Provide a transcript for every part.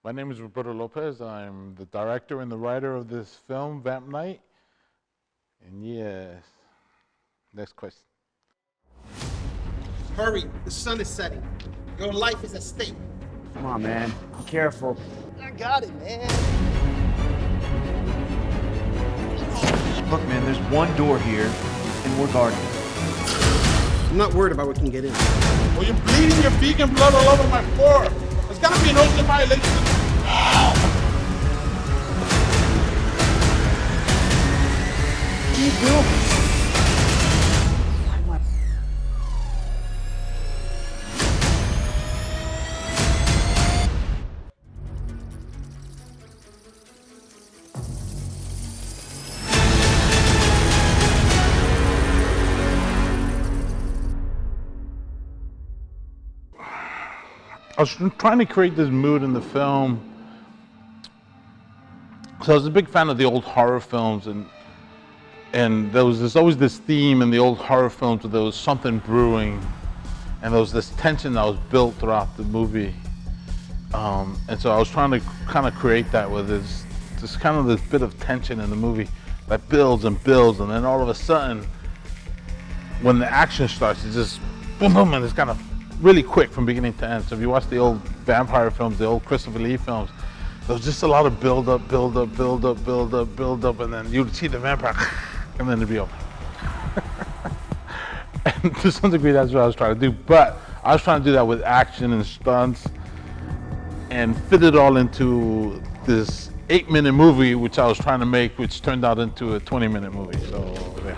My name is Roberto Lopez. I'm the director and the writer of this film, Vamp Nite. And yes, next question. Hurry, the sun is setting. Your life is at stake. Come on, man. Be careful. I got it, man. Look, man, there's one door here, and we're guarding it. I'm not worried about what can get in. Well, you're bleeding your vegan blood all over my floor. There's gotta be an ocean violation. What are you doing? I was trying to create this mood in the film. So I was a big fan of the old horror films, and there's always this theme in the old horror films where there was something brewing, and there was this tension that was built throughout the movie. And so I was trying to kind of create that with this bit of tension in the movie that builds and builds, and then all of a sudden, when the action starts, it's just boom, boom, and it's kind of really quick from beginning to end. So if you watch the old vampire films, the old Christopher Lee films, there was just a lot of build up, and then you'd see the vampire, and then it'd be over. And to some degree, that's what I was trying to do. But I was trying to do that with action and stunts, and fit it all into this 8-minute movie, which I was trying to make, which turned out into a 20-minute movie. So yeah.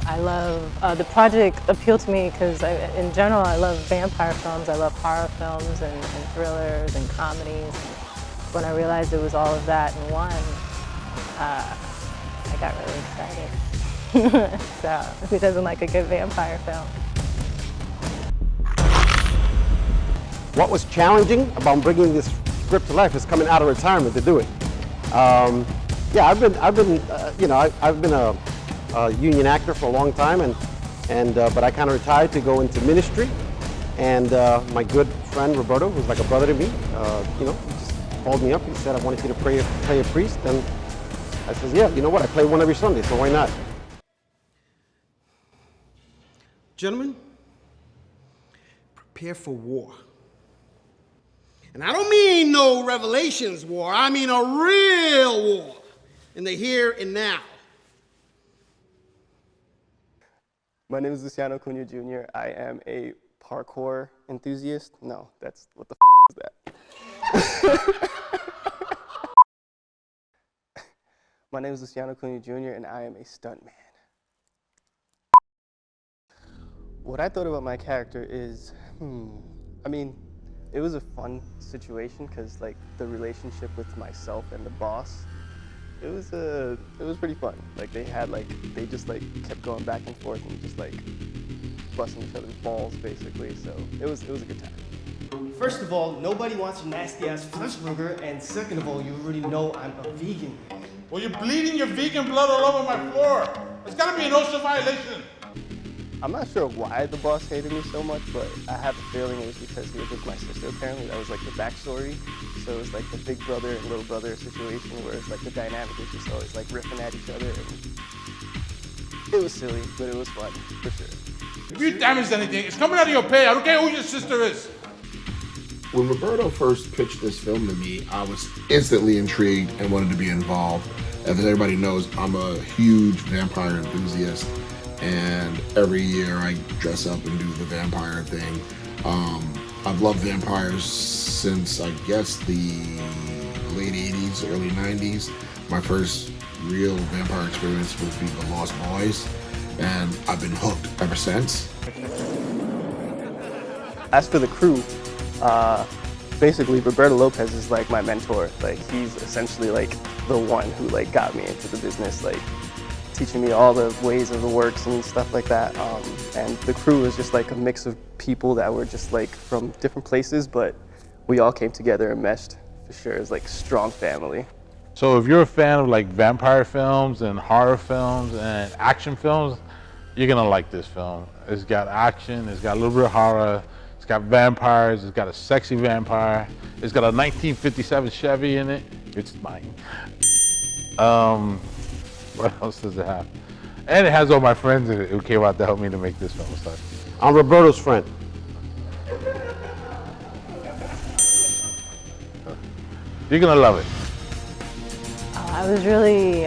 I love, the project appealed to me because in general I love vampire films, I love horror films and thrillers and comedies. When I realized it was all of that in one, I got really excited. So who doesn't like a good vampire film? What was challenging about bringing this script to life is coming out of retirement to do it. Yeah, I've been a union actor for a long time, but I kind of retired to go into ministry. And my good friend Roberto, who's like a brother to me, he just called me up. He said, "I wanted you to play a priest." And I said, "Yeah, you know what? I play one every Sunday, so why not?" Gentlemen, prepare for war. And I don't mean no Revelations war. I mean a real war in the here and now. My name is Luciano Acuna Jr. I am a parkour enthusiast. No, that's, what the is that? My name is Luciano Acuna Jr. and I am a stuntman. What I thought about my character is, I mean, it was a fun situation because like the relationship with myself and the boss, it was pretty fun. Like they just kept going back and forth and just like busting each other's balls basically. So it was a good time. First of all, nobody wants a nasty ass flesh burger, and second of all, you already know I'm a vegan. Well, you're bleeding your vegan blood all over my floor. There's gotta be an OSHA violation. I'm not sure why the boss hated me so much, but I have a feeling it was because he was with my sister apparently. That was like the backstory. So it was like the big brother and little brother situation where it's like the dynamic was just always like riffing at each other. And it was silly, but it was fun, for sure. If you damaged anything, it's coming out of your pay. I don't care who your sister is. When Roberto first pitched this film to me, I was instantly intrigued and wanted to be involved. As everybody knows, I'm a huge vampire enthusiast, and every year I dress up and do the vampire thing. I've loved vampires since, I guess, the late 80s, early 90s. My first real vampire experience would be The Lost Boys, and I've been hooked ever since. As for the crew, basically Roberto Lopez is like my mentor. Like he's essentially like the one who like got me into the business, like teaching me all the ways of the works and stuff like that. And the crew is just like a mix of people that were just like from different places, but we all came together and meshed for sure. It's like a strong family. So if you're a fan of like vampire films and horror films and action films, you're gonna like this film. It's got action, it's got a little bit of horror, it's got vampires, it's got a sexy vampire, it's got a 1957 Chevy in it. It's mine. What else does it have? And it has all my friends in it who came out to help me to make this film. So. I'm Roberto's friend. You're gonna love it. I was really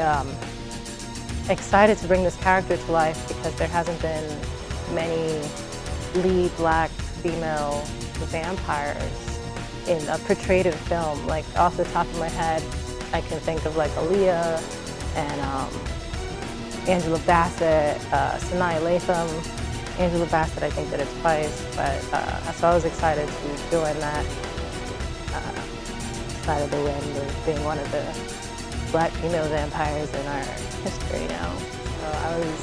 excited to bring this character to life because there hasn't been many lead black female vampires in a portrayed in film. Like off the top of my head, I can think of like Aaliyah and Angela Bassett, Sanaa Lathan. Angela Bassett, I think, did it twice, but so I was excited to join that side of the wind of being one of the black female vampires in our history now. So I was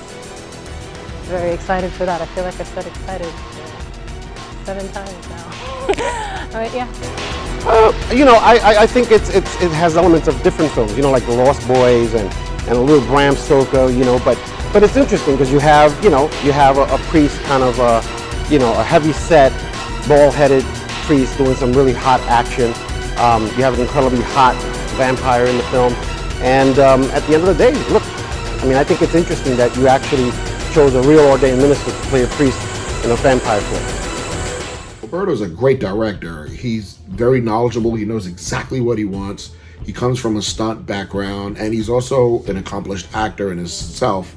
very excited for that. I feel like I've said excited 7 times now. All right, yeah. You know, I think it has elements of different films, you know, like The Lost Boys and a little Bram Stoker, you know, but it's interesting because you have a priest kind of, you know, a heavy set, bald-headed priest doing some really hot action. You have an incredibly hot vampire in the film. And at the end of the day, look, I mean, I think it's interesting that you actually chose a real ordained minister to play a priest in a vampire film. Roberto's a great director. He's very knowledgeable. He knows exactly what he wants. He comes from a stunt background, and he's also an accomplished actor in himself.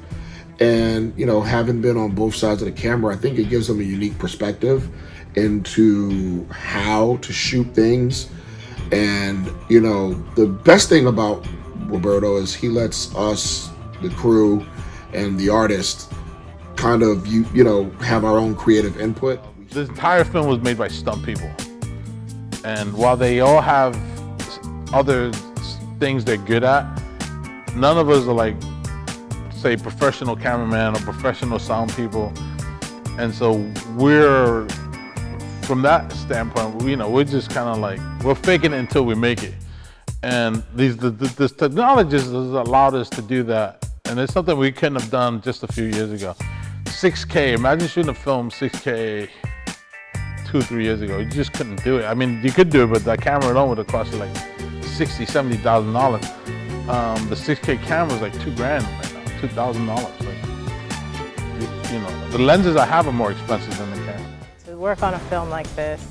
And, you know, having been on both sides of the camera, I think it gives him a unique perspective into how to shoot things. And, you know, the best thing about Roberto is he lets us, the crew, and the artist kind of, you know, have our own creative input. This entire film was made by stunt people. And while they all have other things they're good at, none of us are like, say, professional cameraman or professional sound people. And so we're, from that standpoint, you know, we're just kind of like, we're faking it until we make it. And this technology has allowed us to do that. And it's something we couldn't have done just a few years ago. 6K, imagine shooting a film 6K 2-3 years ago. You just couldn't do it. I mean, you could do it, but that camera alone would have cost you like $60,000, $70,000. The 6K camera is like $2,000 right now, $2,000. Like, you know, the lenses I have are more expensive than the camera. To work on a film like this,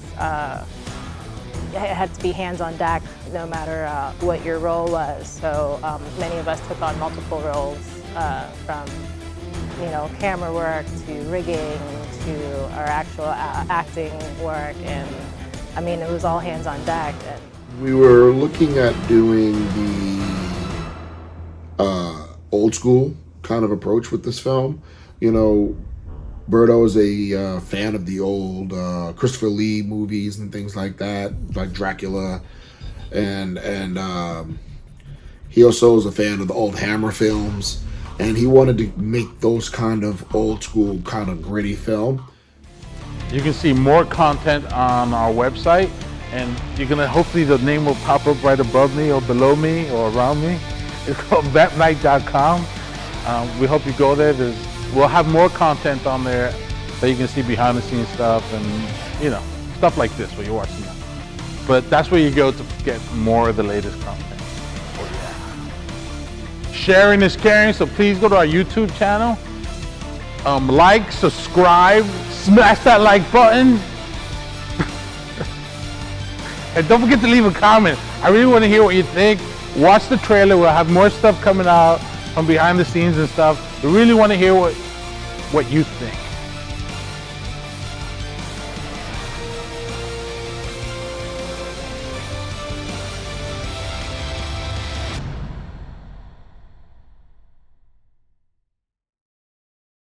it had to be hands on deck no matter what your role was. So many of us took on multiple roles from, you know, camera work to rigging to our actual acting work, and I mean it was all hands on deck. And we were looking at doing the old school kind of approach with this film. You know, Berto is a fan of the old Christopher Lee movies and things like that, like Dracula, and he also is a fan of the old Hammer films, and he wanted to make those kind of old school, kind of gritty film. You can see more content on our website, and you're gonna, hopefully the name will pop up right above me or below me or around me. It's called VampNite.com. We hope you go there. We'll have more content on there that you can see behind the scenes stuff and, you know, stuff like this where you're watching that. But that's where you go to get more of the latest content. Sharing is caring, so please go to our YouTube channel. Like, subscribe, smash that like button. And don't forget to leave a comment. I really want to hear what you think. Watch the trailer. We'll have more stuff coming out from behind the scenes and stuff. We really want to hear what you think.